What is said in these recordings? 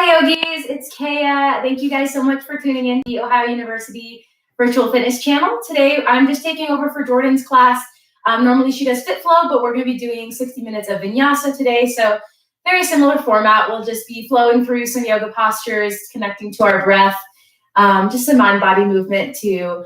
Hi, yogis. It's Kaya. Thank you guys so much for tuning in to the Ohio University Virtual Fitness channel. Today, I'm just taking over for Jordan's class. Normally, she does Fit Flow, but we're going to be doing 60 minutes of Vinyasa today. So very similar format. We'll just be flowing through some yoga postures, connecting to our breath, just some mind-body movement to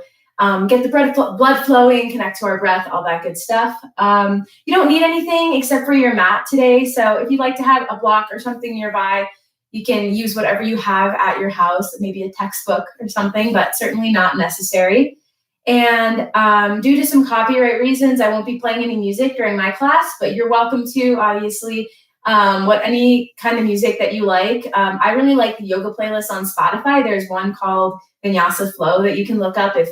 get the blood flowing, connect to our breath, all that good stuff. You don't need anything except for your mat today. So if you'd like to have a block or something nearby, you can use whatever you have at your house, maybe a textbook or something, but certainly not necessary. And due to some copyright reasons, I won't be playing any music during my class, but you're welcome to, obviously, any kind of music that you like. I really like the yoga playlist on Spotify. There's one called Vinyasa Flow that you can look up if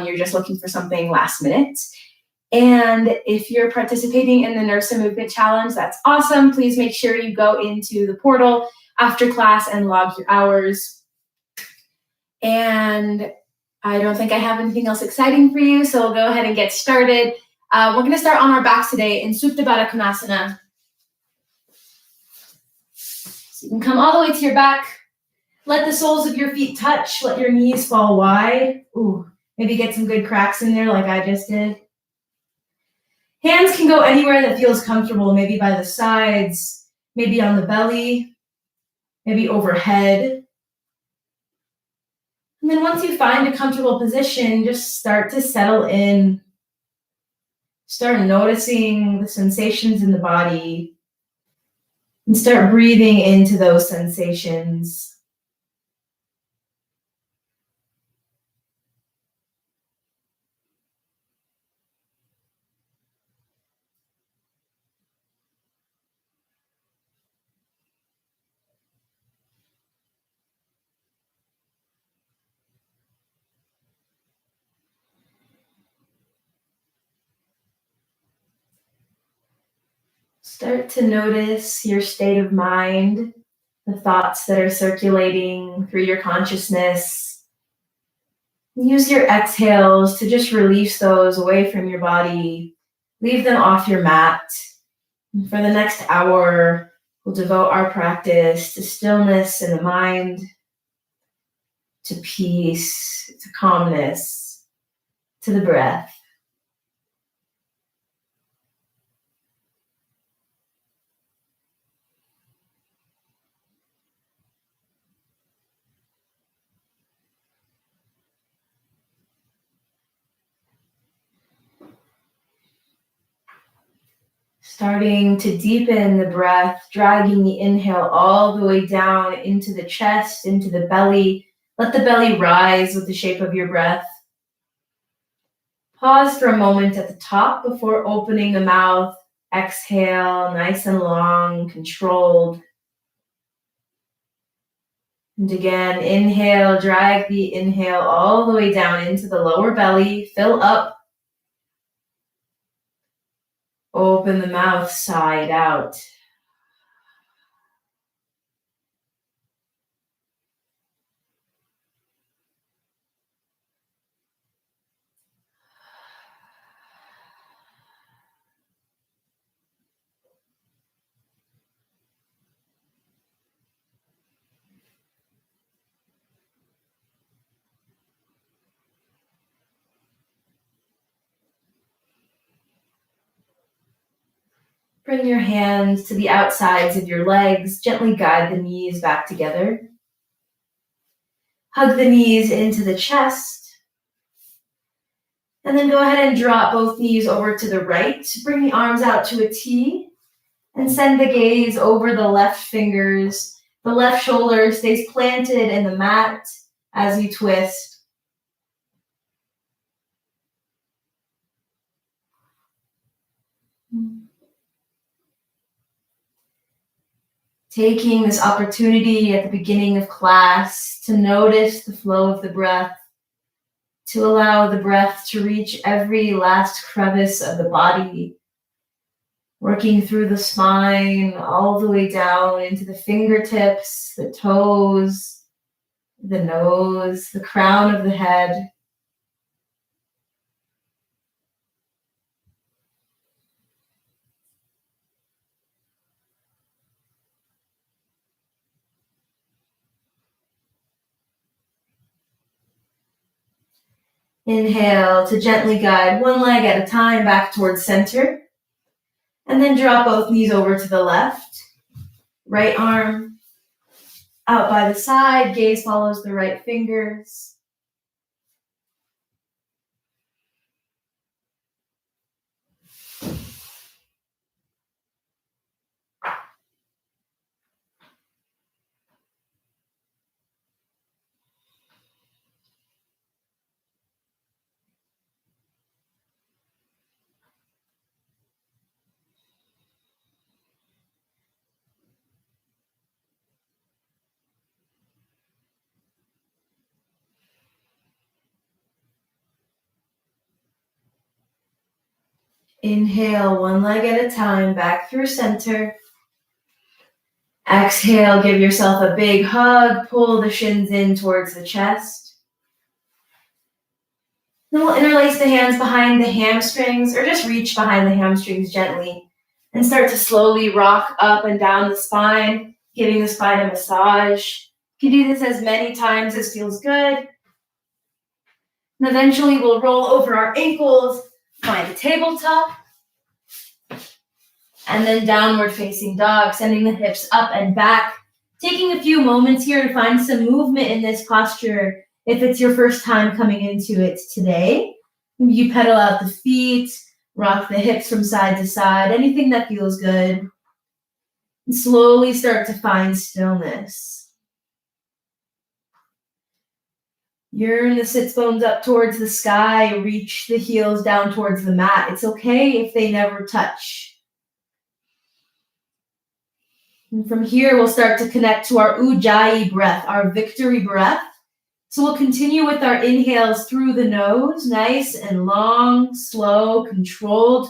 you're just looking for something last minute. And if you're participating in the Nurse and Movement Challenge, that's awesome. Please make sure you go into the portal after class and log your hours. And I don't think I have anything else exciting for you, so we'll go ahead and get started. We're going to start on our backs today in Supta Baddha Konasana. So you can come all the way to your back. Let the soles of your feet touch. Let your knees fall wide. Ooh, maybe get some good cracks in there like I just did. Hands can go anywhere that feels comfortable, maybe by the sides, maybe on the belly, maybe overhead. And then once you find a comfortable position, just start to settle in. Start noticing the sensations in the body and start breathing into those sensations. Start to notice your state of mind, the thoughts that are circulating through your consciousness. Use your exhales to just release those away from your body. Leave them off your mat. And for the next hour, we'll devote our practice to stillness in the mind, to peace, to calmness, to the breath. Starting to deepen the breath, dragging the inhale all the way down into the chest, into the belly. Let the belly rise with the shape of your breath. Pause for a moment at the top before opening the mouth. Exhale, nice and long, controlled. And again, inhale, drag the inhale all the way down into the lower belly. Fill up. Open the mouth, side out. Bring your hands to the outsides of your legs. Gently guide the knees back together. Hug the knees into the chest. And then go ahead and drop both knees over to the right. Bring the arms out to a T. And send the gaze over the left fingers. The left shoulder stays planted in the mat as you twist. Taking this opportunity at the beginning of class to notice the flow of the breath, to allow the breath to reach every last crevice of the body, working through the spine all the way down into the fingertips, the toes, the nose, the crown of the head. Inhale to gently guide one leg at a time back towards center. And then drop both knees over to the left. Right arm out by the side, gaze follows the right fingers. Inhale, one leg at a time, back through center. Exhale, give yourself a big hug, pull the shins in towards the chest. Then we'll interlace the hands behind the hamstrings, or just reach behind the hamstrings gently, and start to slowly rock up and down the spine, giving the spine a massage. You can do this as many times as feels good. And eventually we'll roll over our ankles, find a tabletop, and then downward facing dog, sending the hips up and back. Taking a few moments here to find some movement in this posture. If it's your first time coming into it today, you pedal out the feet, rock the hips from side to side, anything that feels good. And slowly start to find stillness. Yearn the sits bones up towards the sky, reach the heels down towards the mat. It's okay if they never touch. And from here, we'll start to connect to our Ujjayi breath, our victory breath. So we'll continue with our inhales through the nose, nice and long, slow, controlled.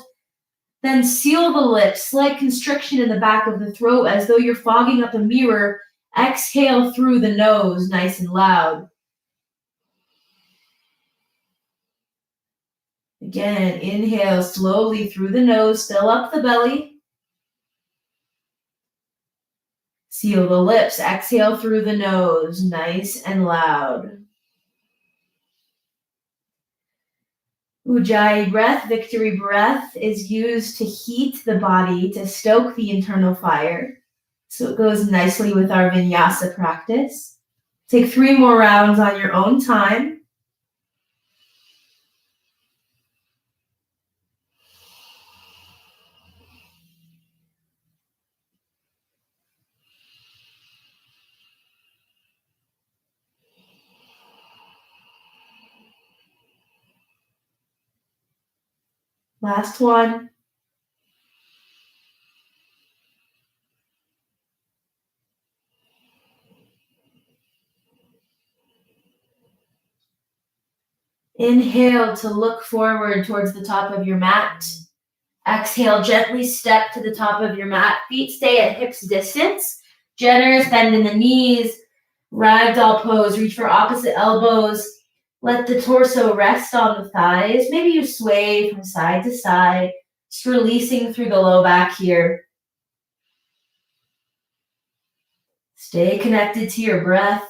Then seal the lips, slight constriction in the back of the throat as though you're fogging up a mirror. Exhale through the nose, nice and loud. Again, inhale slowly through the nose, fill up the belly. Seal the lips, exhale through the nose, nice and loud. Ujjayi breath, victory breath, is used to heat the body, to stoke the internal fire. So it goes nicely with our Vinyasa practice. Take 3 more rounds on your own time. Last one. Inhale to look forward towards the top of your mat. Exhale, gently step to the top of your mat. Feet stay at hips distance. Generous bend in the knees. Ragdoll pose, reach for opposite elbows. Let the torso rest on the thighs. Maybe you sway from side to side, just releasing through the low back here. Stay connected to your breath.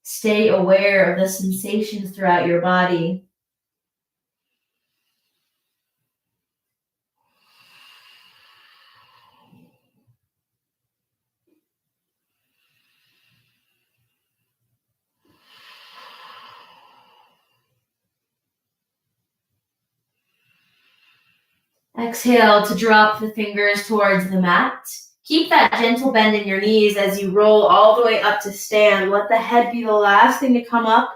Stay aware of the sensations throughout your body. Exhale to drop the fingers towards the mat. Keep that gentle bend in your knees as you roll all the way up to stand. Let the head be the last thing to come up.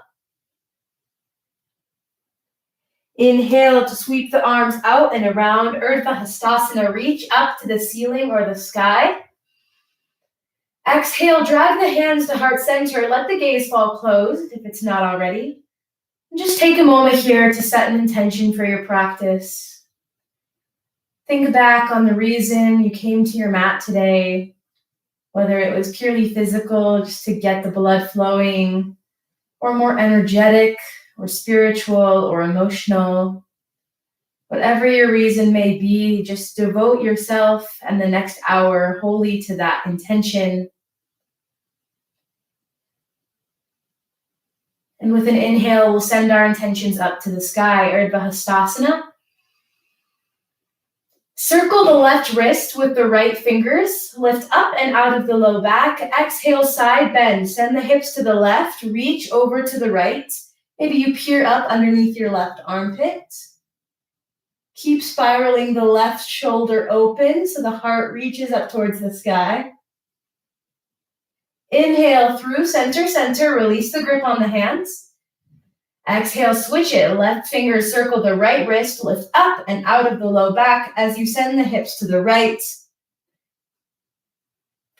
Inhale to sweep the arms out and around. Urdhva Hastasana, reach up to the ceiling or the sky. Exhale, drag the hands to heart center. Let the gaze fall closed if it's not already. And just take a moment here to set an intention for your practice. Think back on the reason you came to your mat today, whether it was purely physical, just to get the blood flowing, or more energetic, or spiritual, or emotional. Whatever your reason may be, just devote yourself and the next hour wholly to that intention. And with an inhale, we'll send our intentions up to the sky, Urdhva Hastasana. Circle the left wrist with the right fingers. Lift up and out of the low back. Exhale, side bend. Send the hips to the left. Reach over to the right. Maybe you peer up underneath your left armpit. Keep spiraling the left shoulder open so the heart reaches up towards the sky. Inhale through center, center. Release the grip on the hands. Exhale, switch it. Left finger circle the right wrist, lift up and out of the low back as you send the hips to the right.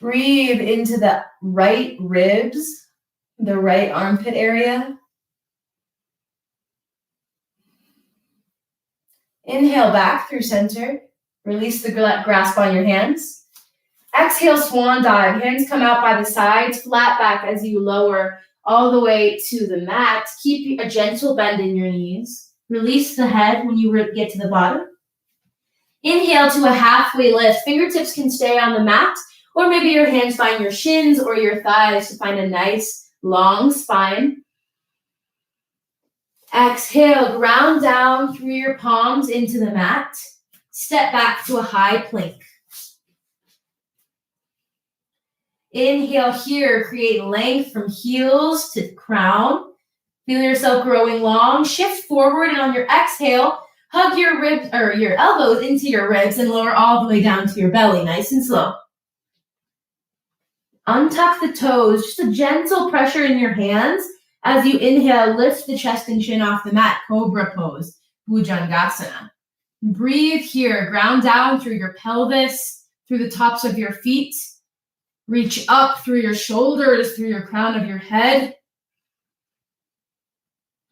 Breathe into the right ribs, the right armpit area. Inhale back through center. Release the grasp on your hands. Exhale, swan dive. Hands come out by the sides, flat back as you lower all the way to the mat. Keep a gentle bend in your knees. Release the head when you get to the bottom. Inhale to a halfway lift. Fingertips can stay on the mat, or maybe your hands find your shins or your thighs to find a nice long spine. Exhale, ground down through your palms into the mat. Step back to a high plank. Inhale here, create length from heels to crown. Feel yourself growing long. Shift forward, and on your exhale, hug your ribs or your elbows into your ribs and lower all the way down to your belly, nice and slow. Untuck the toes, just a gentle pressure in your hands. As you inhale, lift the chest and chin off the mat, cobra pose, Bhujangasana. Breathe here, ground down through your pelvis, through the tops of your feet. Reach up through your shoulders, through your crown of your head.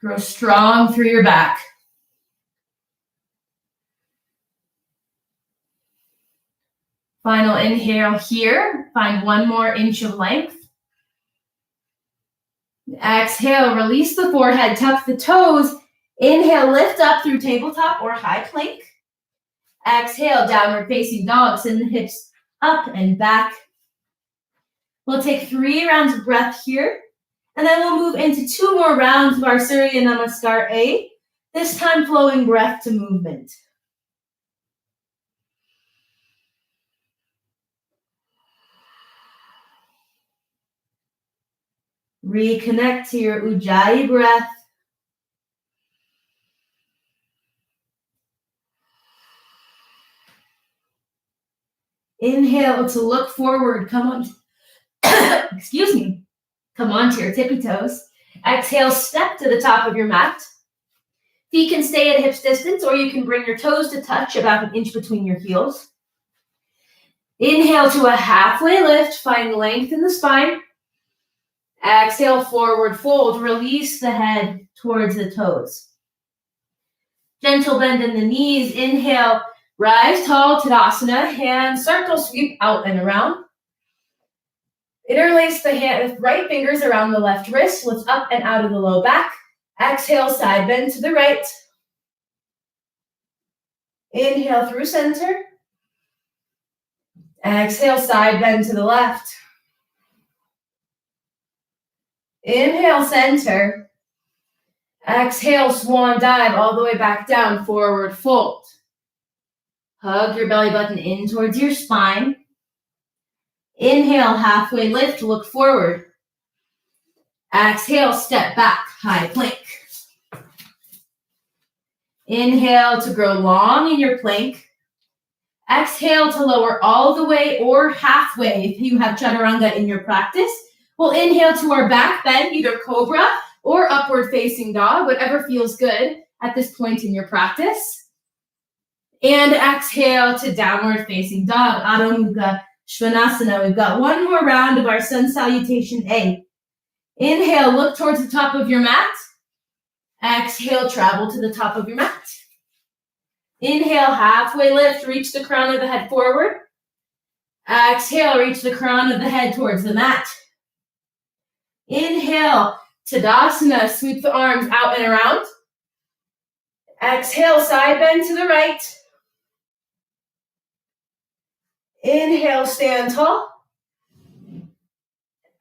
Grow strong through your back. Final inhale here. Find one more inch of length. Exhale, release the forehead, tuck the toes. Inhale, lift up through tabletop or high plank. Exhale, downward facing dog. Send the hips up and back. We'll take 3 rounds of breath here, and then we'll move into 2 more rounds of our Surya Namaskar A, this time flowing breath to movement. Reconnect to your Ujjayi breath. Inhale to look forward. Come on. Excuse me. Come onto your tippy toes. Exhale, step to the top of your mat. Feet can stay at hips distance, or you can bring your toes to touch about an inch between your heels. Inhale to a halfway lift. Find length in the spine. Exhale, forward fold. Release the head towards the toes. Gentle bend in the knees. Inhale, rise tall, Tadasana. Hand circle sweep out and around. Interlace the right fingers around the left wrist. Lift up and out of the low back. Exhale, side bend to the right. Inhale through center. Exhale, side bend to the left. Inhale, center. Exhale, swan dive all the way back down, forward fold. Hug your belly button in towards your spine. Inhale, halfway lift, look forward. Exhale, step back, high plank. Inhale to grow long in your plank. Exhale to lower all the way or halfway if you have chaturanga in your practice. We'll inhale to our back bend, either cobra or upward facing dog, whatever feels good at this point in your practice. And exhale to downward facing dog, Adho Mukha Svanasana. We've got 1 more round of our sun salutation A. Inhale, look towards the top of your mat. Exhale, travel to the top of your mat. Inhale, halfway lift, reach the crown of the head forward. Exhale, reach the crown of the head towards the mat. Inhale, Tadasana, sweep the arms out and around. Exhale, side bend to the right. Inhale, stand tall.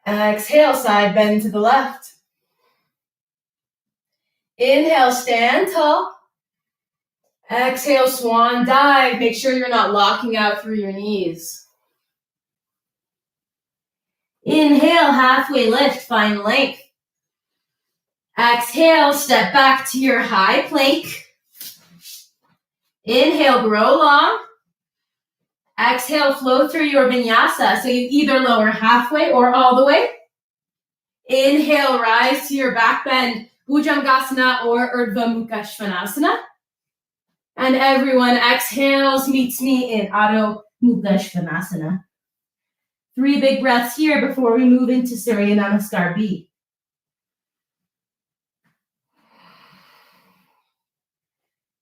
Exhale, side bend to the left. Inhale, stand tall. Exhale, swan dive. Make sure you're not locking out through your knees. Inhale, halfway lift, find length. Exhale, step back to your high plank. Inhale, grow long. Exhale, flow through your vinyasa. So you either lower halfway or all the way. Inhale, rise to your back bend, Bhujangasana or Urdhva Mukha Svanasana. And everyone exhales, meets me in Adho Mukha Svanasana. 3 big breaths here before we move into Surya Namaskar B.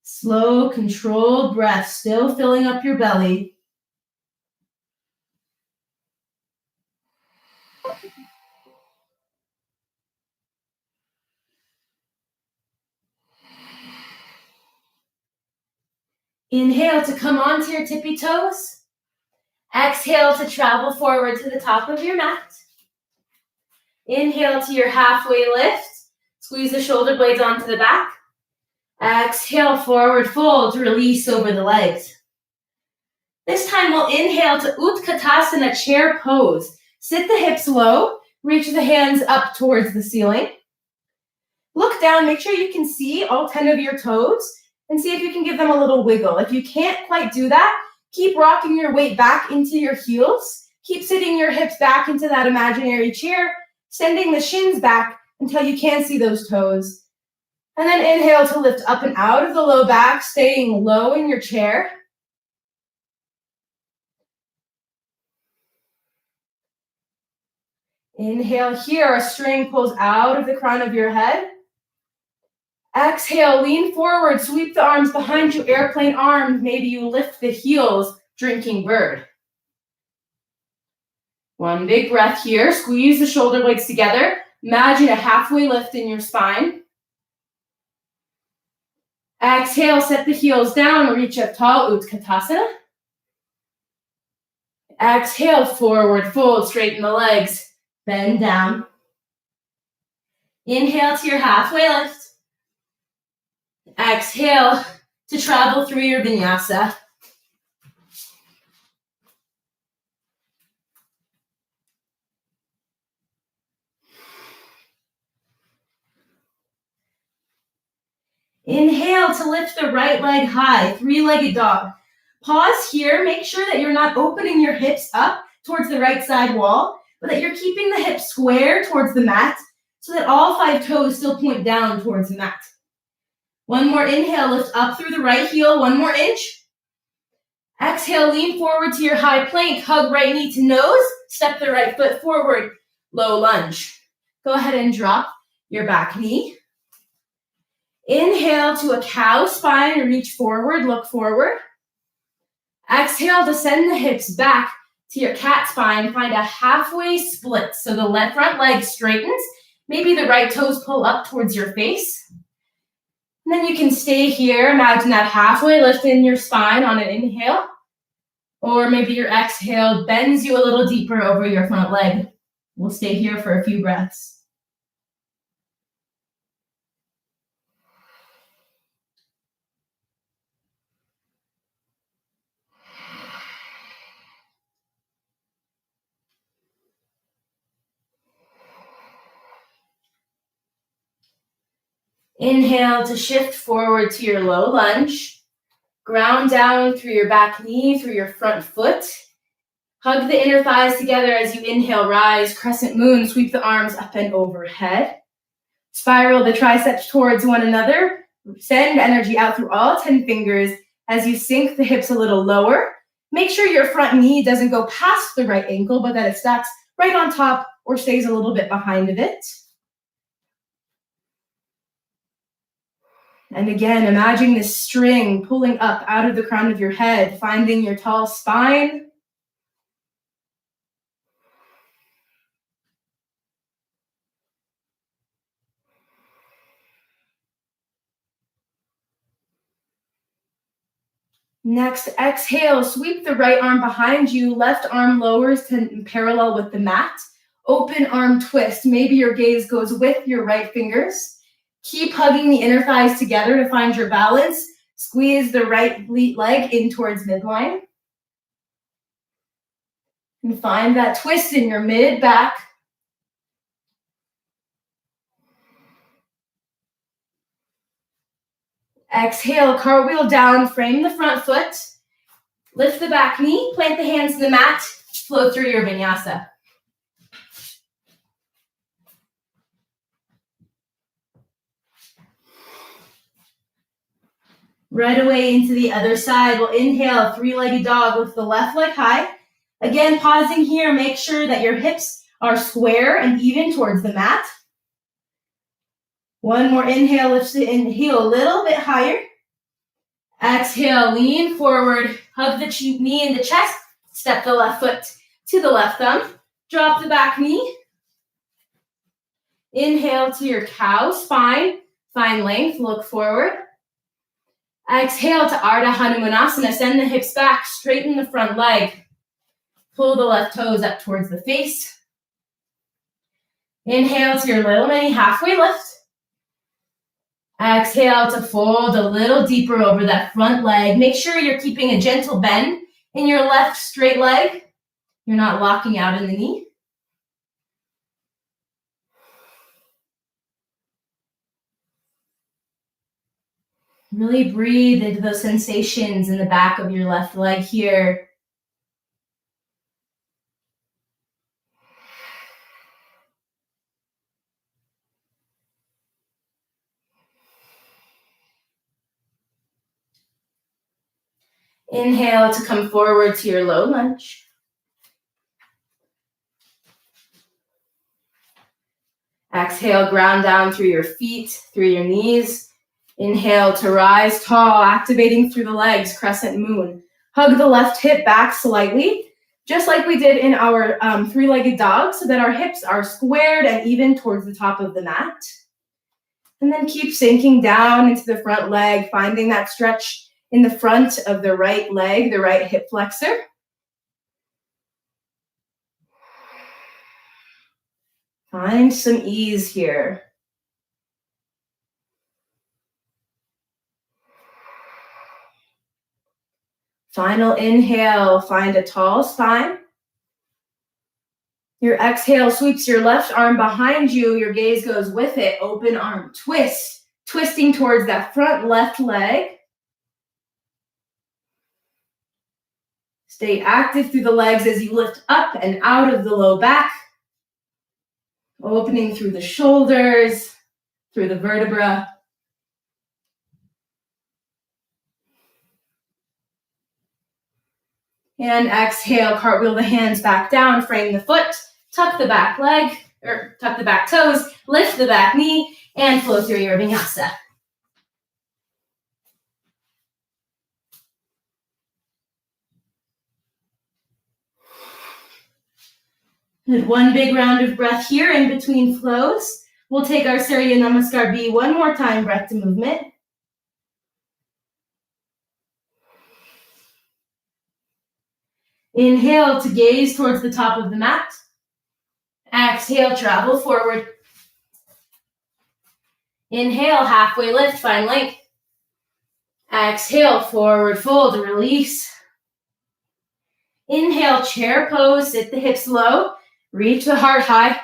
Slow, controlled breath, still filling up your belly. Inhale to come onto your tippy toes. Exhale to travel forward to the top of your mat. Inhale to your halfway lift. Squeeze the shoulder blades onto the back. Exhale, forward fold, release over the legs. This time we'll inhale to Utkatasana, chair pose. Sit the hips low, reach the hands up towards the ceiling. Look down, make sure you can see all 10 of your toes and see if you can give them a little wiggle. If you can't quite do that, keep rocking your weight back into your heels. Keep sitting your hips back into that imaginary chair, sending the shins back until you can see those toes. And then inhale to lift up and out of the low back, staying low in your chair. Inhale here, a string pulls out of the crown of your head. Exhale, lean forward, sweep the arms behind you, airplane arms. Maybe you lift the heels, drinking bird. 1 big breath here, squeeze the shoulder blades together. Imagine a halfway lift in your spine. Exhale, set the heels down, reach up tall, Utkatasana. Exhale, forward fold, straighten the legs, bend down. Inhale to your halfway lift. Exhale to travel through your vinyasa. Inhale to lift the right leg high, 3-legged dog. Pause here, make sure that you're not opening your hips up towards the right side wall, but that you're keeping the hips square towards the mat so that all 5 toes still point down towards the mat. 1 more inhale, lift up through the right heel, 1 more inch. Exhale, lean forward to your high plank, hug right knee to nose, step the right foot forward, low lunge. Go ahead and drop your back knee. Inhale to a cow spine, reach forward, look forward. Exhale to send the hips back to your cat spine, find a halfway split. So the left front leg straightens, maybe the right toes pull up towards your face. And then you can stay here, imagine that halfway lift in your spine on an inhale. Or maybe your exhale bends you a little deeper over your front leg. We'll stay here for a few breaths. Inhale to shift forward to your low lunge. Ground down through your back knee, through your front foot. Hug the inner thighs together as you inhale, rise, crescent moon, sweep the arms up and overhead. Spiral the triceps towards one another. Send energy out through all 10 fingers as you sink the hips a little lower. Make sure your front knee doesn't go past the right ankle, but that it stacks right on top or stays a little bit behind of it. And again, imagine this string pulling up out of the crown of your head, finding your tall spine. Next, exhale, sweep the right arm behind you, left arm lowers to parallel with the mat. Open arm twist, maybe your gaze goes with your right fingers. Keep hugging the inner thighs together to find your balance. Squeeze the right leg in towards midline. And find that twist in your mid back. Exhale, cartwheel down, frame the front foot. Lift the back knee, plant the hands in the mat, flow through your vinyasa. Right away into the other side. We'll inhale, three-legged dog with the left leg high. Again, pausing here, make sure that your hips are square and even towards the mat. One more inhale, lift the heel a little bit higher. Exhale, lean forward, hug the knee in the chest, step the left foot to the left thumb, drop the back knee. Inhale to your cow spine, find length, look forward. Exhale to Ardha Hanumanasana, send the hips back, straighten the front leg. Pull the left toes up towards the face. Inhale to your little mini halfway lift. Exhale to fold a little deeper over that front leg. Make sure you're keeping a gentle bend in your left straight leg. You're not locking out in the knee. Really breathe into those sensations in the back of your left leg here. Inhale to come forward to your low lunge. Exhale, ground down through your feet, through your knees. Inhale to rise tall, activating through the legs, crescent moon. Hug the left hip back slightly, just like we did in our three-legged dog, so that our hips are squared and even towards the top of the mat. And then keep sinking down into the front leg, finding that stretch in the front of the right leg, the right hip flexor. Find some ease here. Final inhale, find a tall spine. Your exhale sweeps your left arm behind you. Your gaze goes with it. Open arm twist, twisting towards that front left leg. Stay active through the legs as you lift up and out of the low back. Opening through the shoulders, through the vertebra. And exhale, cartwheel the hands back down, frame the foot, tuck the back leg, or tuck the back toes, lift the back knee, and flow through your vinyasa. Good. One big round of breath here in between flows. We'll take our Surya Namaskar B one more time, breath to movement. Inhale to gaze towards the top of the mat. Exhale, travel forward. Inhale, halfway lift, find length. Exhale, forward fold, release. Inhale, chair pose, sit the hips low, reach the heart high.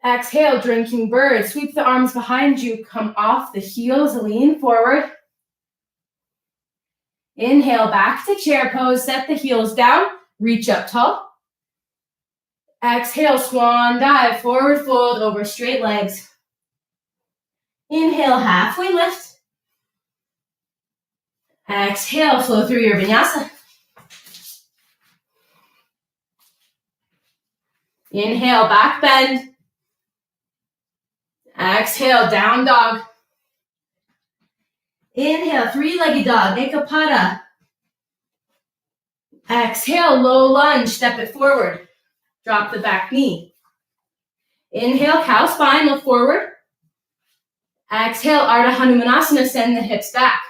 Exhale, drinking bird, sweep the arms behind you, come off the heels, lean forward. Inhale, back to chair pose, set the heels down, reach up tall. Exhale, swan dive, forward fold over straight legs. Inhale, halfway lift. Exhale, flow through your vinyasa. Inhale, back bend. Exhale, down dog. Inhale, three-legged dog, ekapada. Exhale, low lunge, step it forward. Drop the back knee. Inhale, cow spine, look forward. Exhale, Ardha Hanumanasana, send the hips back.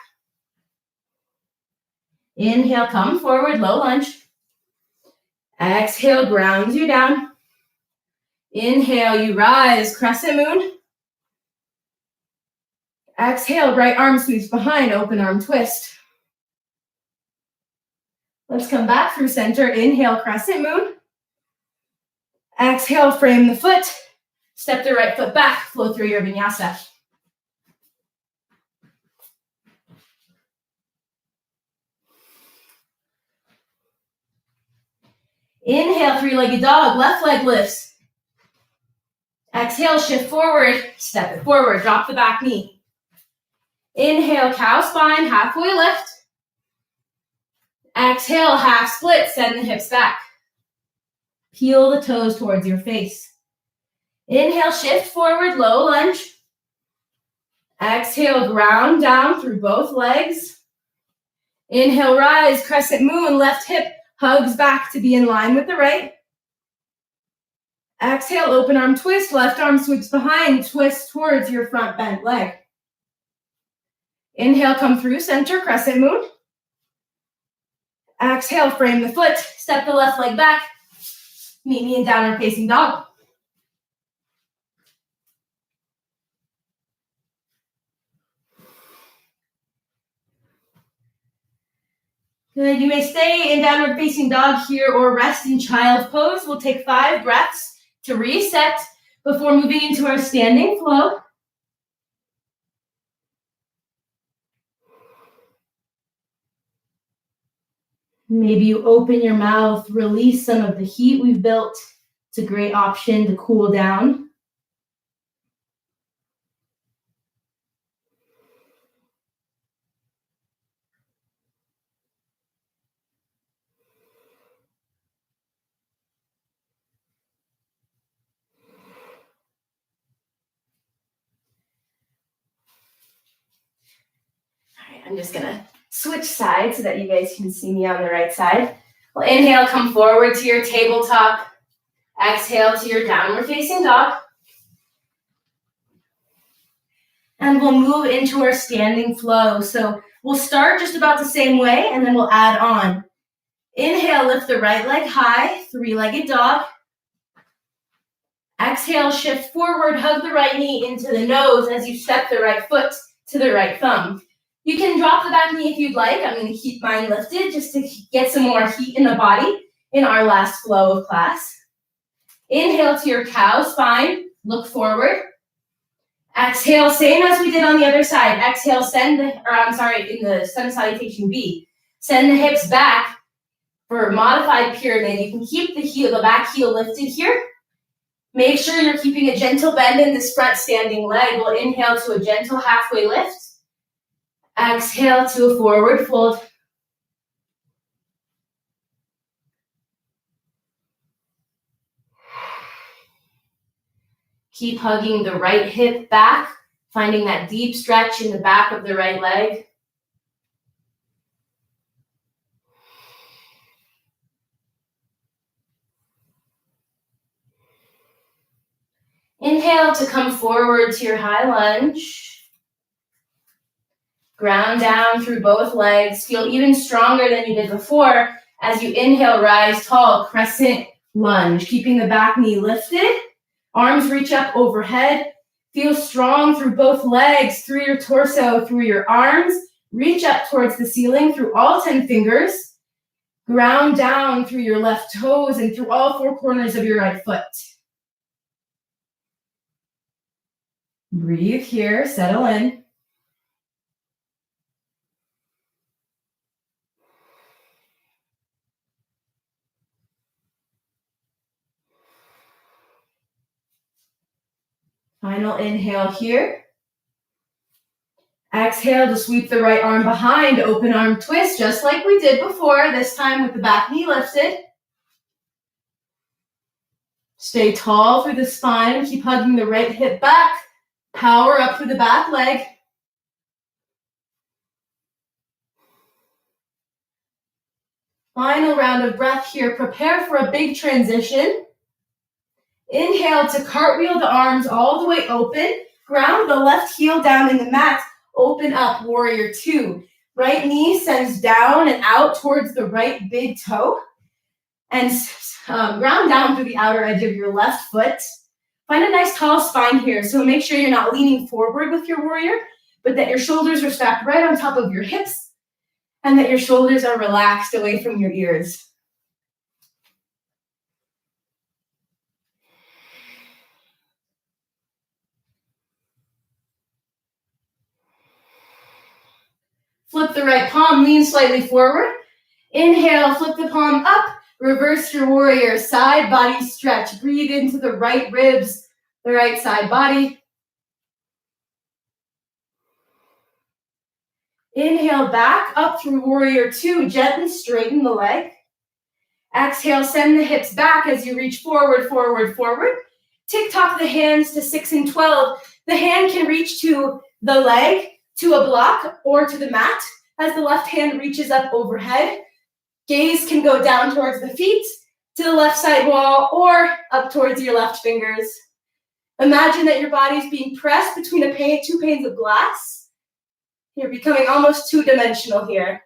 Inhale, come forward, low lunge. Exhale, ground you down. Inhale, you rise, crescent moon. Exhale, right arm sweeps behind, open arm twist. Let's come back through center. Inhale, crescent moon. Exhale, frame the foot. Step the right foot back, flow through your vinyasa. Inhale, three-legged dog, left leg lifts. Exhale, shift forward, step it forward, drop the back knee. Inhale, cow spine, halfway lift. Exhale, half split, send the hips back. Peel the toes towards your face. Inhale, shift forward, low lunge. Exhale, ground down through both legs. Inhale, rise, crescent moon, left hip hugs back to be in line with the right. Exhale, open arm twist, left arm sweeps behind, twist towards your front bent leg. Inhale, come through center, crescent moon. Exhale, frame the foot, step the left leg back, meet me in downward facing dog. Good, you may stay in downward facing dog here or rest in child's pose. We'll take 5 breaths to reset before moving into our standing flow. Maybe you open your mouth, release some of the heat we've built. It's a great option to cool down. All right, I'm just gonna switch sides so that you guys can see me on the right side. Well, inhale, come forward to your tabletop. Exhale to your downward facing dog. And we'll move into our standing flow. So we'll start just about the same way and then we'll add on. Inhale, lift the right leg high, three-legged dog. Exhale, shift forward, hug the right knee into the nose as you step the right foot to the right thumb. You can drop the back knee if you'd like. I'm going to keep mine lifted just to get some more heat in the body in our last flow of class. Inhale to your cow spine, look forward. Exhale, same as we did on the other side. Exhale, in the sun salutation V. Send the hips back for modified pyramid. You can keep the back heel lifted here. Make sure you're keeping a gentle bend in this front standing leg. We'll inhale to a gentle halfway lift. Exhale to a forward fold. Keep hugging the right hip back, finding that deep stretch in the back of the right leg. Inhale to come forward to your high lunge. Ground down through both legs. Feel even stronger than you did before as you inhale, rise tall, crescent lunge. Keeping the back knee lifted. Arms reach up overhead. Feel strong through both legs, through your torso, through your arms. Reach up towards the ceiling through all 10 fingers. Ground down through your left toes and through all 4 corners of your right foot. Breathe here, settle in. Final inhale here. Exhale to sweep the right arm behind, open arm twist, just like we did before, this time with the back knee lifted. Stay tall through the spine, keep hugging the right hip back, power up through the back leg. Final round of breath here, prepare for a big transition. Inhale to cartwheel the arms all the way open. Ground the left heel down in the mat. Open up, warrior 2. Right knee sends down and out towards the right big toe. And ground down through the outer edge of your left foot. Find a nice tall spine here. So make sure you're not leaning forward with your warrior, but that your shoulders are stacked right on top of your hips and that your shoulders are relaxed away from your ears. Flip the right palm, lean slightly forward. Inhale, flip the palm up, reverse your warrior, side body stretch. Breathe into the right ribs, the right side body. Inhale, back up through warrior two, gently straighten the leg. Exhale, send the hips back as you reach forward, forward, forward. Tick-tock the hands to 6 and 12. The hand can reach to the leg, to a block, or to the mat as the left hand reaches up overhead. Gaze can go down towards the feet, to the left side wall, or up towards your left fingers. Imagine that your body is being pressed between two panes of glass. You're becoming almost two-dimensional here.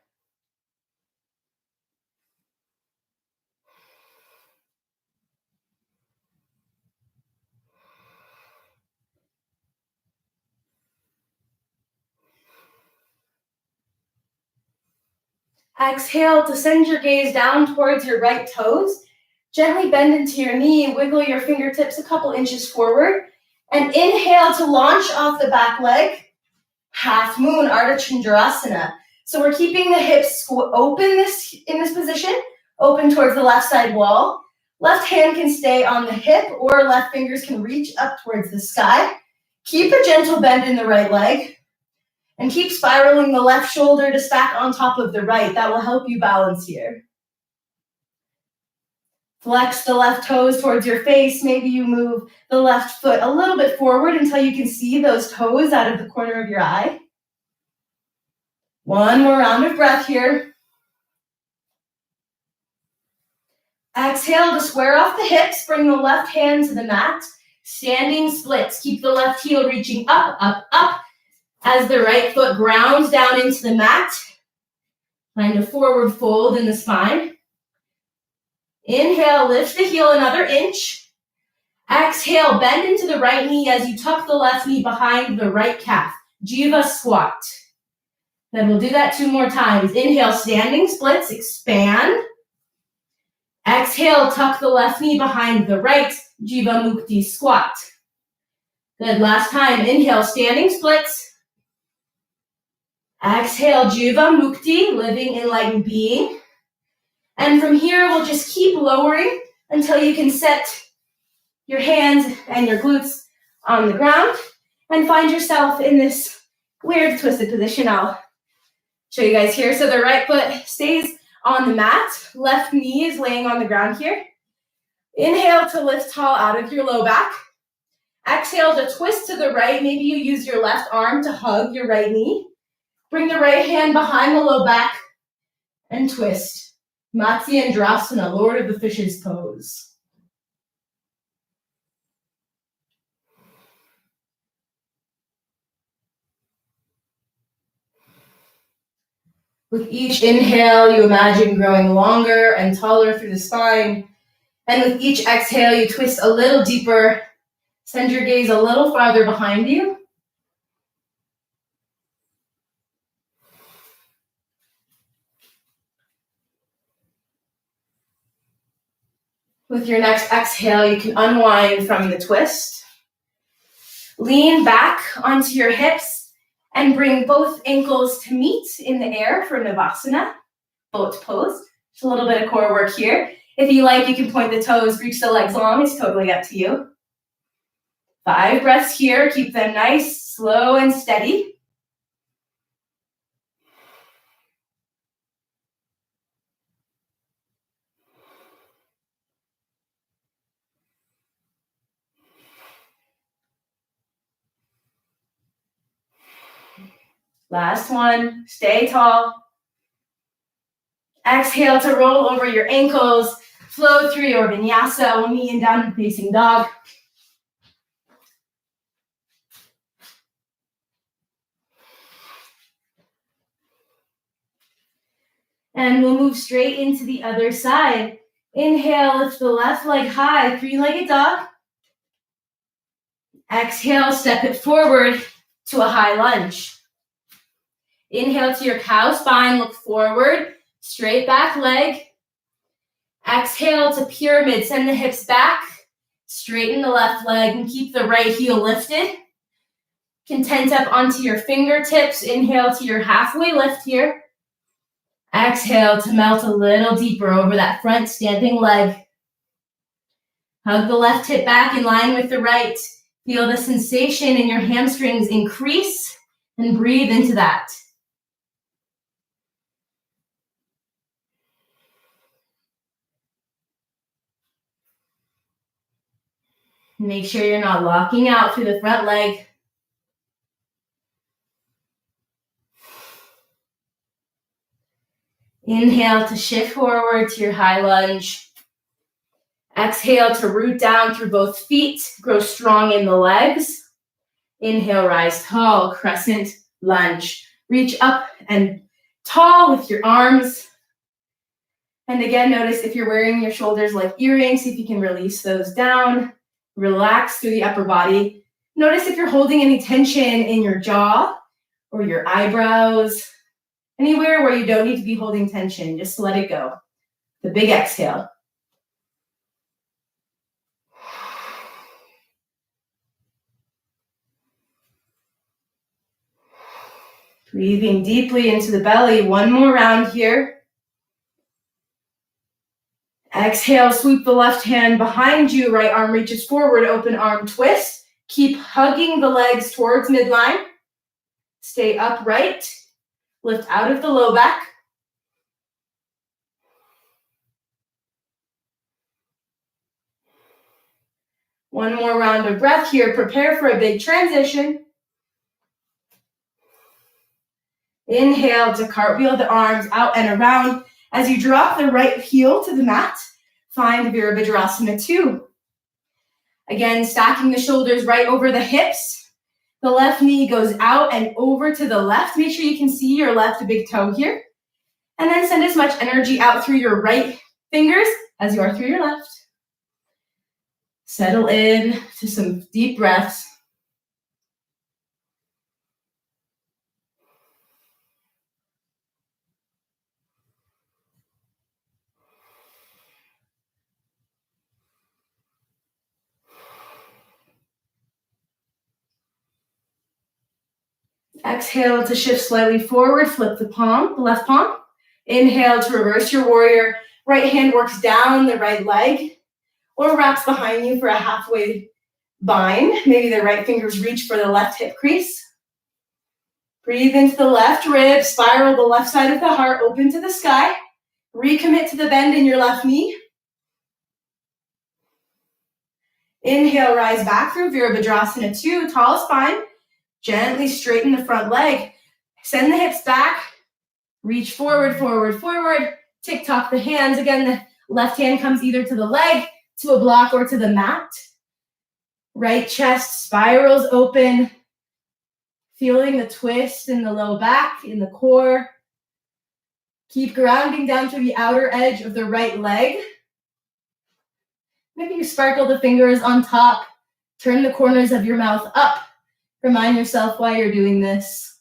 Exhale to send your gaze down towards your right toes. Gently bend into your knee, wiggle your fingertips a couple inches forward, and inhale to launch off the back leg. Half moon, Ardha Chandrasana. So we're keeping the hips open in this position, open towards the left side wall. Left hand can stay on the hip or left fingers can reach up towards the sky. Keep a gentle bend in the right leg. And keep spiraling the left shoulder to stack on top of the right. That will help you balance here. Flex the left toes towards your face. Maybe you move the left foot a little bit forward until you can see those toes out of the corner of your eye. One more round of breath here. Exhale to square off the hips. Bring the left hand to the mat. Standing splits. Keep the left heel reaching up, up, up. As the right foot grounds down into the mat, find a forward fold in the spine. Inhale, lift the heel another inch. Exhale, bend into the right knee as you tuck the left knee behind the right calf. Jiva squat. Then we'll do that 2 more times. Inhale, standing splits, expand. Exhale, tuck the left knee behind the right, Jiva Mukti squat. Good, last time. Inhale, standing splits. Exhale, Jiva Mukti, living enlightened being. And from here, we'll just keep lowering until you can set your hands and your glutes on the ground and find yourself in this weird twisted position. I'll show you guys here. So the right foot stays on the mat. Left knee is laying on the ground here. Inhale to lift tall out of your low back. Exhale to twist to the right. Maybe you use your left arm to hug your right knee. Bring the right hand behind the low back and twist. Matsyendrasana, Lord of the Fishes pose. With each inhale, you imagine growing longer and taller through the spine. And with each exhale, you twist a little deeper. Send your gaze a little farther behind you. With your next exhale, you can unwind from the twist. Lean back onto your hips and bring both ankles to meet in the air for Navasana, boat pose. Just a little bit of core work here. If you like, you can point the toes, reach the legs long. It's totally up to you. 5 breaths here. Keep them nice, slow, and steady. Last one, stay tall. Exhale to roll over your ankles, flow through your vinyasa, knee and down facing dog. And we'll move straight into the other side. Inhale, lift the left leg high, 3-legged dog. Exhale, step it forward to a high lunge. Inhale to your cow spine, look forward, straight back leg. Exhale to pyramid, send the hips back, straighten the left leg and keep the right heel lifted. Can tent up onto your fingertips. Inhale to your halfway lift here. Exhale to melt a little deeper over that front standing leg. Hug the left hip back in line with the right. Feel the sensation in your hamstrings increase and breathe into that. Make sure you're not locking out through the front leg. Inhale to shift forward to your high lunge. Exhale to root down through both feet. Grow strong in the legs. Inhale, rise tall, crescent lunge. Reach up and tall with your arms. And again, notice if you're wearing your shoulders like earrings, see if you can release those down. Relax through the upper body. Notice if you're holding any tension in your jaw or your eyebrows, anywhere where you don't need to be holding tension, just let it go. The big exhale. Breathing deeply into the belly. One more round here. Exhale, sweep the left hand behind you. Right arm reaches forward, open arm twist. Keep hugging the legs towards midline. Stay upright. Lift out of the low back. One more round of breath here. Prepare for a big transition. Inhale to cartwheel the arms out and around. As you drop the right heel to the mat, find Virabhadrasana 2. Again, stacking the shoulders right over the hips. The left knee goes out and over to the left. Make sure you can see your left big toe here. And then send as much energy out through your right fingers as you are through your left. Settle in to some deep breaths. Exhale to shift slightly forward, flip the palm, the left palm. Inhale to reverse your warrior. Right hand works down the right leg or wraps behind you for a halfway bind. Maybe the right fingers reach for the left hip crease. Breathe into the left rib, spiral the left side of the heart open to the sky. Recommit to the bend in your left knee. Inhale, rise back through Virabhadrasana 2, tall spine. Gently straighten the front leg. Send the hips back. Reach forward, forward, forward. Tick-tock the hands. Again, the left hand comes either to the leg, to a block, or to the mat. Right chest spirals open. Feeling the twist in the low back, in the core. Keep grounding down to the outer edge of the right leg. Maybe you sparkle the fingers on top. Turn the corners of your mouth up. Remind yourself why you're doing this.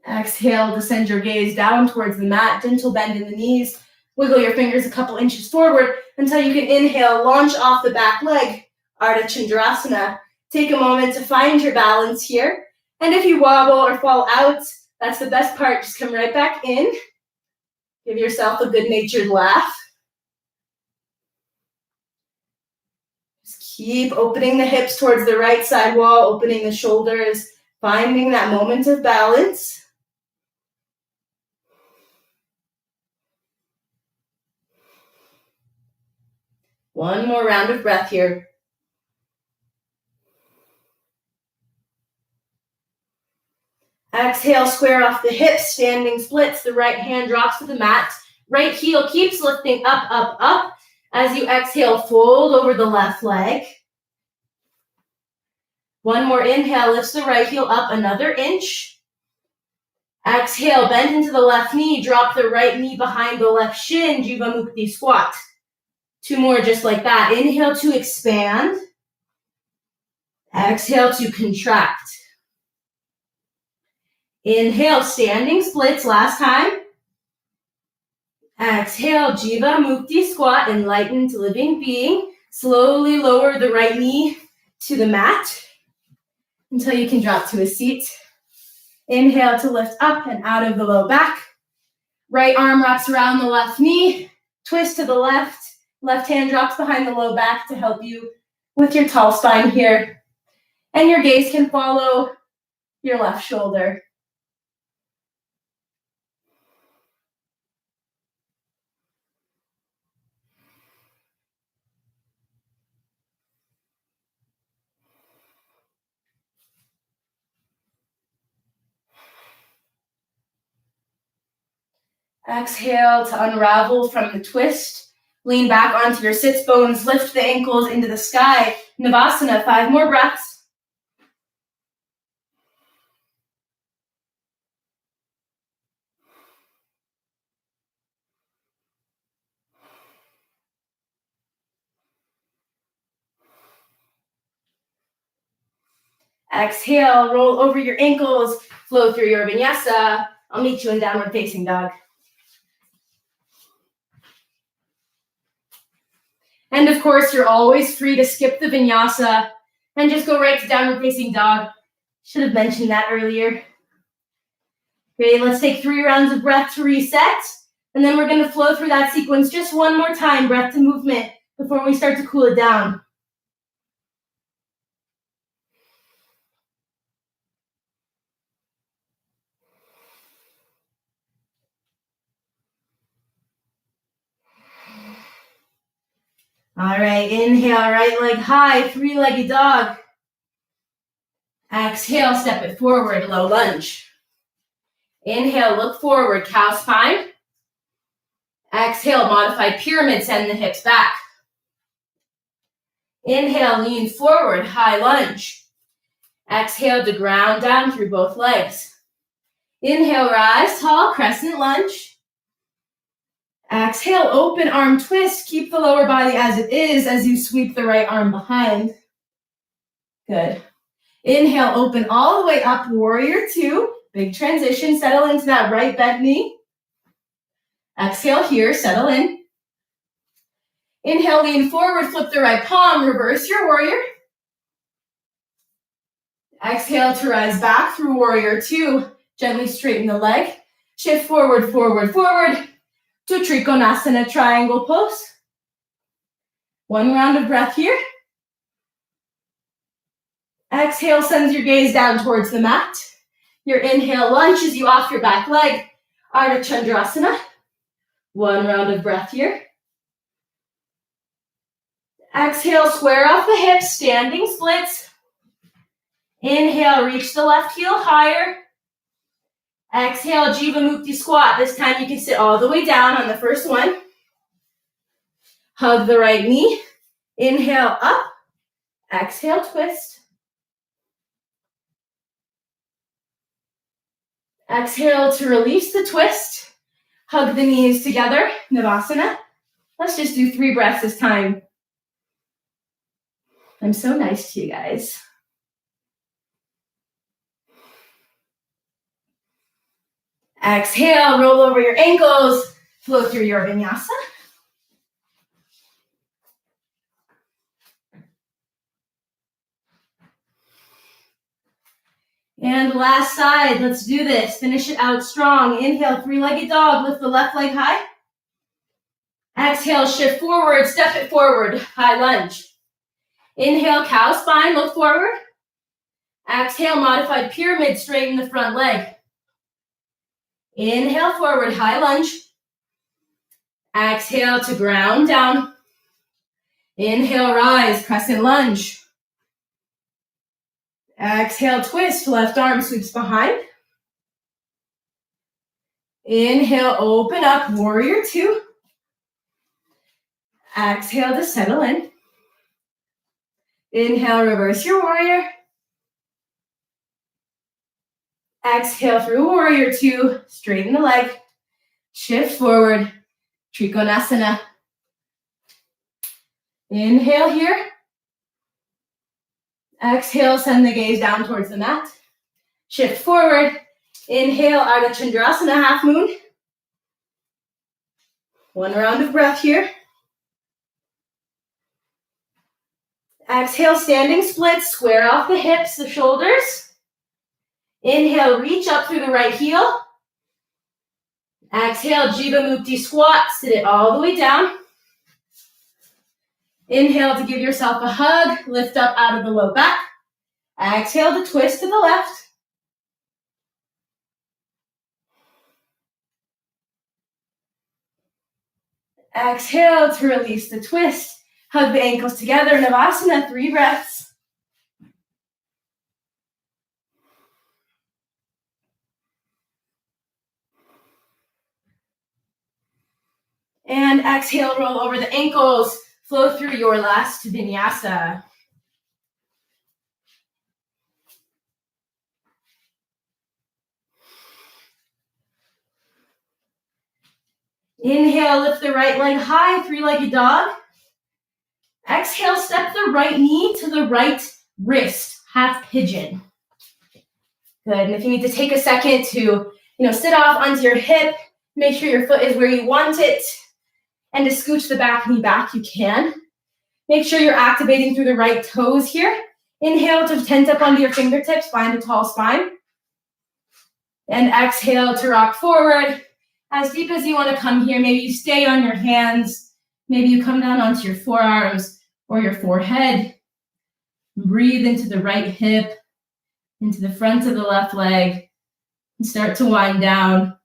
Exhale to send your gaze down towards the mat. Gentle bend in the knees. Wiggle your fingers a couple inches forward until you can inhale, launch off the back leg, Ardha Chandrasana. Take a moment to find your balance here. And if you wobble or fall out, that's the best part. Just come right back in. Give yourself a good-natured laugh. Just keep opening the hips towards the right side wall, opening the shoulders, finding that moment of balance. One more round of breath here. Exhale, square off the hips, standing splits. The right hand drops to the mat. Right heel keeps lifting up, up, up. As you exhale, fold over the left leg. One more inhale, lifts the right heel up another inch. Exhale, bend into the left knee. Drop the right knee behind the left shin, Jiva Mukti squat. 2 more just like that. Inhale to expand. Exhale to contract. Inhale, standing splits, last time. Exhale, Jiva Mukti squat, enlightened living being. Slowly lower the right knee to the mat until you can drop to a seat. Inhale to lift up and out of the low back. Right arm wraps around the left knee. Twist to the left. Left hand drops behind the low back to help you with your tall spine here. And your gaze can follow your left shoulder. Exhale to unravel from the twist. Lean back onto your sits bones. Lift the ankles into the sky. Navasana, 5 more breaths. Exhale, roll over your ankles. Flow through your vinyasa. I'll meet you in downward facing dog. And of course, you're always free to skip the vinyasa and just go right to downward facing dog. Should have mentioned that earlier. Okay, let's take 3 rounds of breath to reset. And then we're going to flow through that sequence just one more time, breath to movement, before we start to cool it down. All right, inhale, right leg high, 3-legged dog. Exhale, step it forward, low lunge. Inhale, look forward, cow spine. Exhale, modified pyramid, send the hips back. Inhale, lean forward, high lunge. Exhale to ground down through both legs. Inhale, rise tall, crescent lunge. Exhale, open arm twist. Keep the lower body as it is as you sweep the right arm behind. Good. Inhale, open all the way up, warrior 2. Big transition, settle into that right bent knee. Exhale here, settle in. Inhale, lean forward, flip the right palm, reverse your warrior. Exhale to rise back through warrior 2. Gently straighten the leg. Shift forward, forward, forward to Trikonasana triangle pose. 1 round of breath here. Exhale sends your gaze down towards the mat. Your inhale lunges you off your back leg. Ardha Chandrasana. 1 round of breath here. Exhale, square off the hips, standing splits. Inhale, reach the left heel higher. Exhale, Jiva Mukti squat. This time you can sit all the way down on the first one. Hug the right knee. Inhale, up. Exhale, twist. Exhale to release the twist. Hug the knees together, Navasana. Let's just do 3 breaths this time. I'm so nice to you guys. Exhale, roll over your ankles, flow through your vinyasa. And last side, let's do this. Finish it out strong. Inhale, 3-legged dog, lift the left leg high. Exhale, shift forward, step it forward, high lunge. Inhale, cow spine, look forward. Exhale, modified pyramid, straighten the front leg. Inhale, forward, high lunge. Exhale to ground down. Inhale, rise, crescent lunge. Exhale, twist, left arm sweeps behind. Inhale, open up, warrior 2. Exhale to settle in. Inhale, reverse your warrior. Exhale through warrior 2, straighten the leg. Shift forward, Trikonasana. Inhale here. Exhale, send the gaze down towards the mat. Shift forward. Inhale, Ardha Chandrasana, half moon. One round of breath here. Exhale, standing split, square off the hips, the shoulders. Inhale, reach up through the right heel. Exhale, Jiva Mukti squat, sit it all the way down. Inhale to give yourself a hug, lift up out of the low back. Exhale to twist to the left. Exhale to release the twist. Hug the ankles together, Navasana, 3 breaths. And exhale, roll over the ankles, flow through your last Vinyasa. Inhale, lift the right leg high, 3-legged dog. Exhale, step the right knee to the right wrist, half pigeon. Good, and if you need to take a second to, sit off onto your hip, make sure your foot is where you want it, and to scooch the back knee back, you can. Make sure you're activating through the right toes here. Inhale to tent up onto your fingertips, find a tall spine. And exhale to rock forward. As deep as you want to come here, maybe you stay on your hands. Maybe you come down onto your forearms or your forehead. Breathe into the right hip, into the front of the left leg, and start to wind down.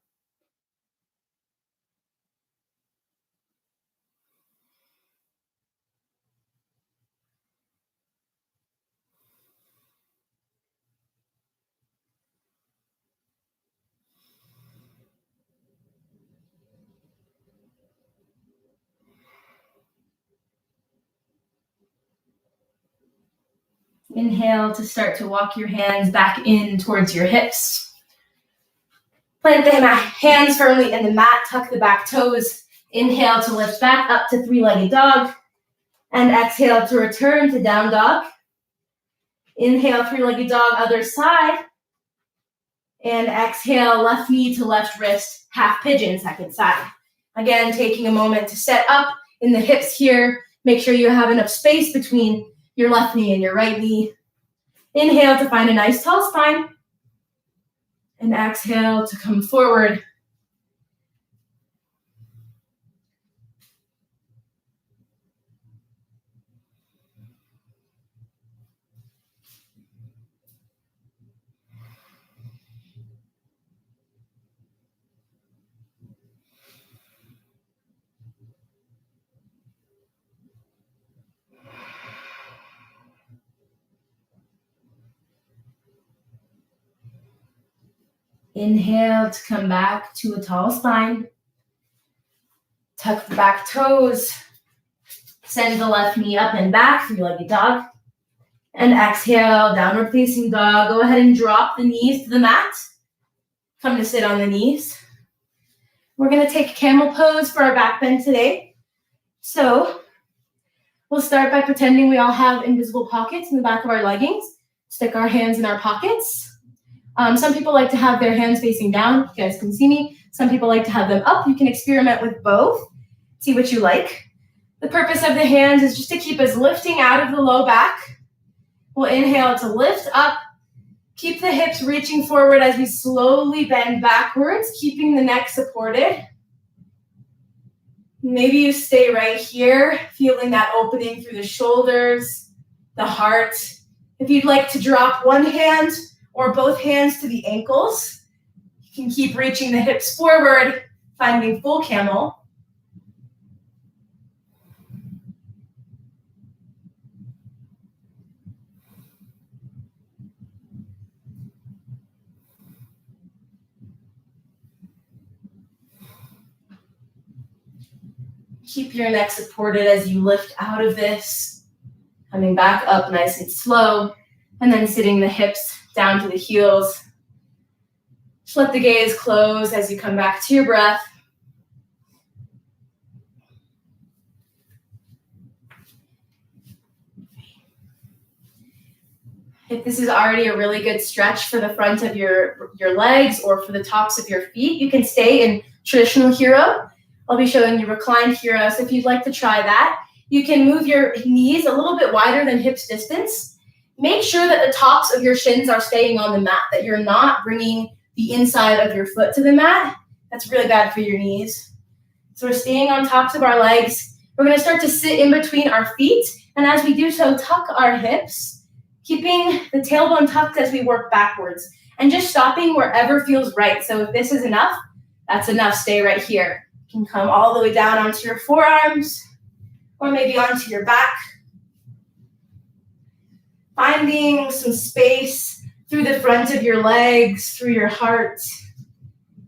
Inhale to start to walk your hands back in towards your hips. Plant the hands firmly in the mat, tuck the back toes. Inhale to lift back up to 3-legged dog. And exhale to return to down dog. Inhale, 3-legged dog, other side. And exhale, left knee to left wrist, half pigeon, second side. Again, taking a moment to set up in the hips here. Make sure you have enough space between your left knee and your right knee. Inhale to find a nice tall spine. And exhale to come forward. Inhale to come back to a tall spine. Tuck the back toes. Send the left knee up and back, 3-legged dog. And exhale, downward facing dog. Go ahead and drop the knees to the mat. Come to sit on the knees. We're going to take camel pose for our back bend today. So we'll start by pretending we all have invisible pockets in the back of our leggings. Stick our hands in our pockets. Some people like to have their hands facing down. You guys can see me. Some people like to have them up. You can experiment with both. See what you like. The purpose of the hands is just to keep us lifting out of the low back. We'll inhale to lift up. Keep the hips reaching forward as we slowly bend backwards, keeping the neck supported. Maybe you stay right here, feeling that opening through the shoulders, the heart. If you'd like to drop one hand or both hands to the ankles, you can keep reaching the hips forward, finding full camel. Keep your neck supported as you lift out of this, coming back up nice and slow, and then sitting the hips down to the heels. Just let the gaze close as you come back to your breath. If this is already a really good stretch for the front of your legs or for the tops of your feet, you can stay in traditional hero. I'll be showing you reclined hero, so if you'd like to try that, you can move your knees a little bit wider than hips distance. Make sure that the tops of your shins are staying on the mat, that you're not bringing the inside of your foot to the mat. That's really bad for your knees. So we're staying on tops of our legs. We're going to start to sit in between our feet, and as we do so, tuck our hips, keeping the tailbone tucked as we work backwards, and just stopping wherever feels right. So if this is enough, that's enough. Stay right here. You can come all the way down onto your forearms, or maybe onto your back. Finding some space through the front of your legs, through your heart.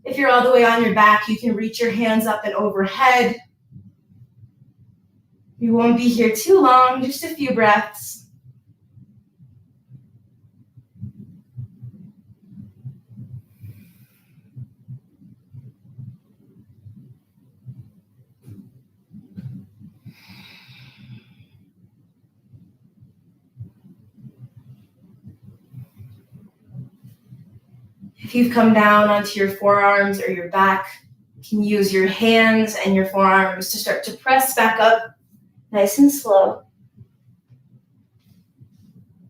If you're all the way on your back, you can reach your hands up and overhead. We won't be here too long, just a few breaths. If you've come down onto your forearms or your back, you can use your hands and your forearms to start to press back up, nice and slow.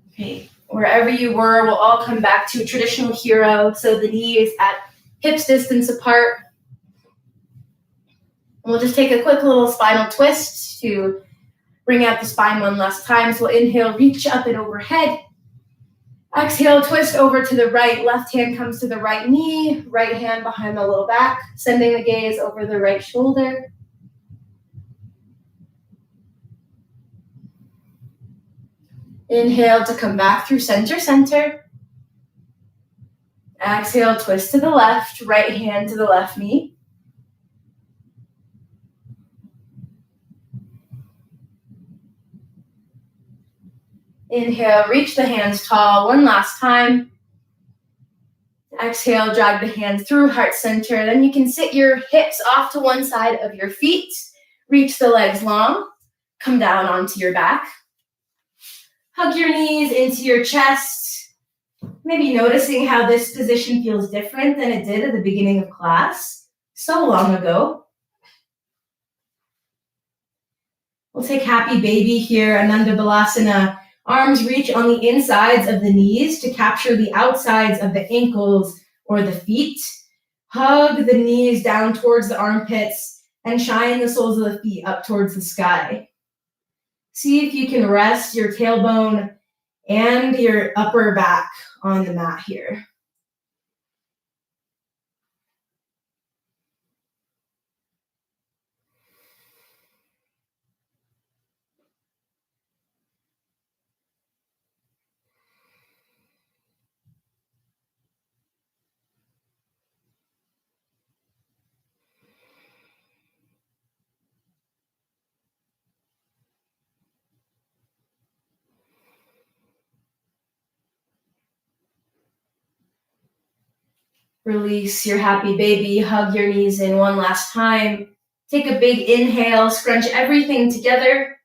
Okay, wherever you were, we'll all come back to a traditional hero, so the knees at hips distance apart. We'll just take a quick little spinal twist to bring out the spine one last time. So we'll inhale, reach up and overhead. Exhale, twist over to the right. Left hand comes to the right knee, right hand behind the low back, sending the gaze over the right shoulder. Inhale to come back through center. Exhale, twist to the left, right hand to the left knee. Inhale, reach the hands tall one last time. Exhale, drag the hands through heart center. Then you can sit your hips off to one side of your feet. Reach the legs long. Come down onto your back. Hug your knees into your chest. Maybe noticing how this position feels different than it did at the beginning of class so long ago. We'll take happy baby here, Ananda Balasana. Arms reach on the insides of the knees to capture the outsides of the ankles or the feet. Hug the knees down towards the armpits and shine the soles of the feet up towards the sky. See if you can rest your tailbone and your upper back on the mat here. Release your happy baby, hug your knees in one last time. Take a big inhale, scrunch everything together.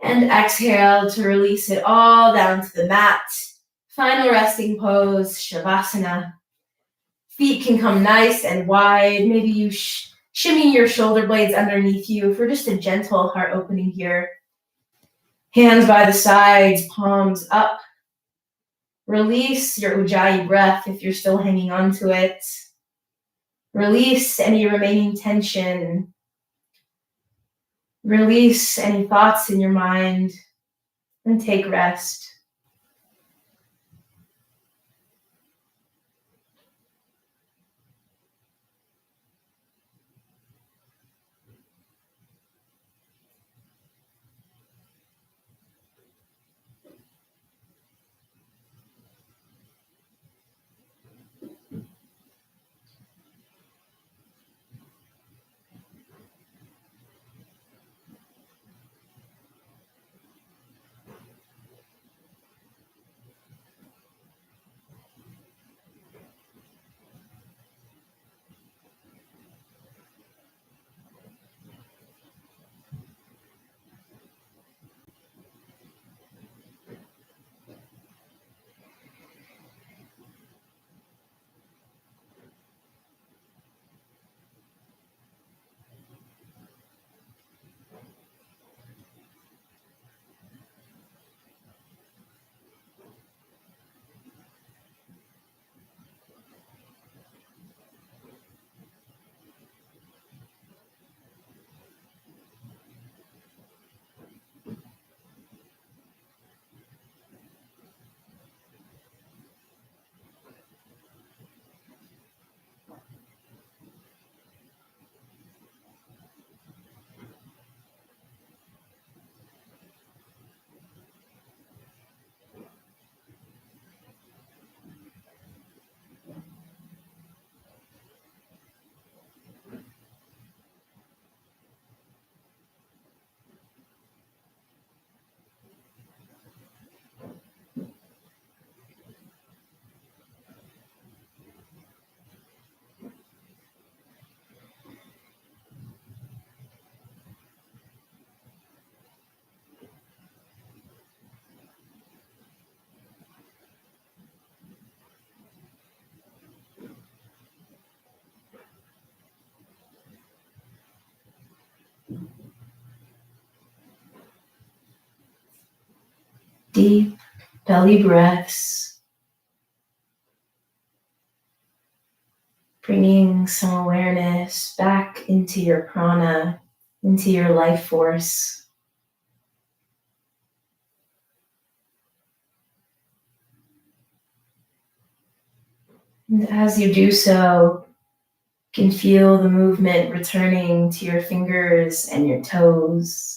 And exhale to release it all down to the mat. Final resting pose, Shavasana. Feet can come nice and wide. Maybe you shimmy your shoulder blades underneath you for just a gentle heart opening here. Hands by the sides, palms up. Release your Ujjayi breath if you're still hanging on to it. Release any remaining tension. Release any thoughts in your mind and take rest. Deep belly breaths, bringing some awareness back into your prana, into your life force. And as you do so, you can feel the movement returning to your fingers and your toes.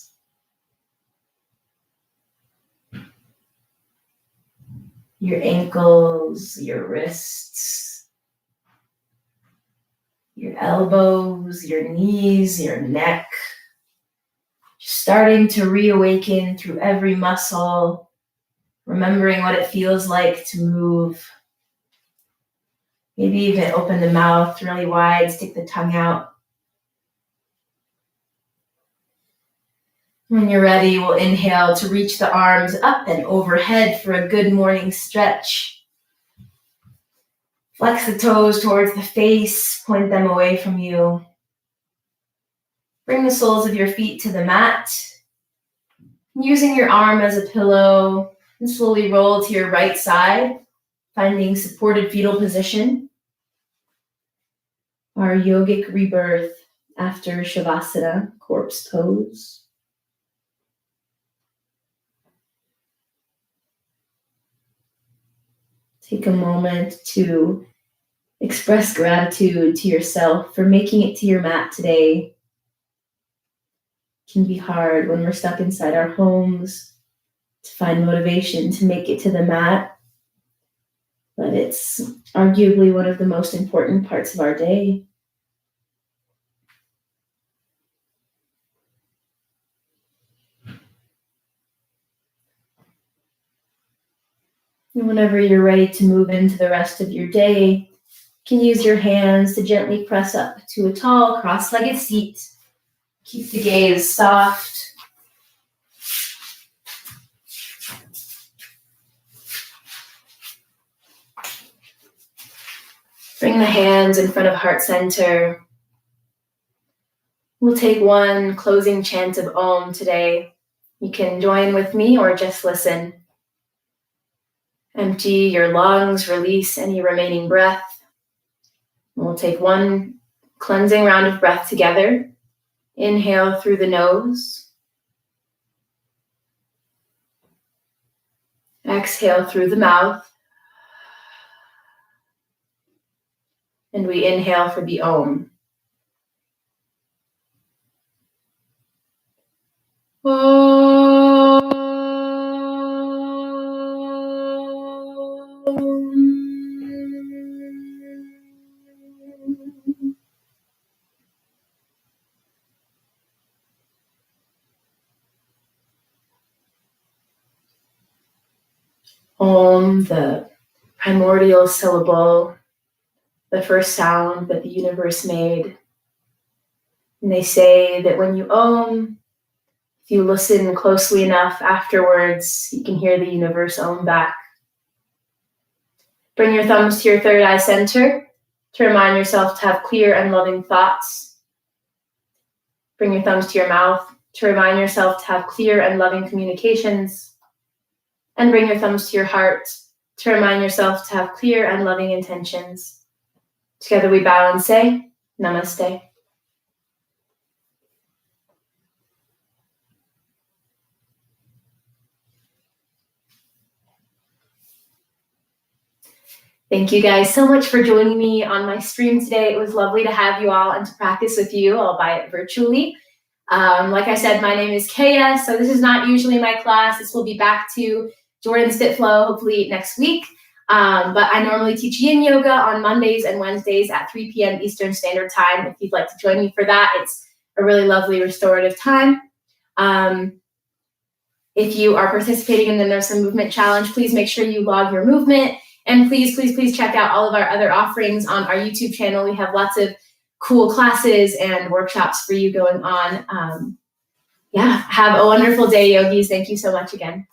Your ankles, your wrists, your elbows, your knees, your neck. Starting to reawaken through every muscle, remembering what it feels like to move. Maybe even open the mouth really wide, stick the tongue out. When you're ready, we'll inhale to reach the arms up and overhead for a good morning stretch. Flex the toes towards the face, point them away from you. Bring the soles of your feet to the mat. Using your arm as a pillow, and slowly roll to your right side, finding supported fetal position. Our yogic rebirth after Shavasana, corpse pose. Take a moment to express gratitude to yourself for making it to your mat today. It can be hard when we're stuck inside our homes to find motivation to make it to the mat, but it's arguably one of the most important parts of our day. And whenever you're ready to move into the rest of your day, you can use your hands to gently press up to a tall, cross-legged seat. Keep the gaze soft. Bring the hands in front of heart center. We'll take one closing chant of Om today. You can join with me or just listen. Empty your lungs, release any remaining breath. We'll take one cleansing round of breath together. Inhale through the nose. Exhale through the mouth. And we inhale for the Om. Om, the primordial syllable, the first sound that the universe made. And they say that when you Om, if you listen closely enough afterwards, you can hear the universe Om back. Bring your thumbs to your third eye center to remind yourself to have clear and loving thoughts. Bring your thumbs to your mouth to remind yourself to have clear and loving communications. And bring your thumbs to your heart to remind yourself to have clear and loving intentions. Together we bow and say, Namaste. Thank you guys so much for joining me on my stream today. It was lovely to have you all and to practice with you, albeit virtually. Like I said, my name is Kaya, so this is not usually my class. This will be back to Jordan's Fit Flow, hopefully next week. But I normally teach yin yoga on Mondays and Wednesdays at 3 p.m. Eastern Standard Time. If you'd like to join me for that, it's a really lovely restorative time. If you are participating in the Nurse and Movement Challenge, please make sure you log your movement. And please, please, please check out all of our other offerings on our YouTube channel. We have lots of cool classes and workshops for you going on. Have a wonderful day, yogis. Thank you so much again.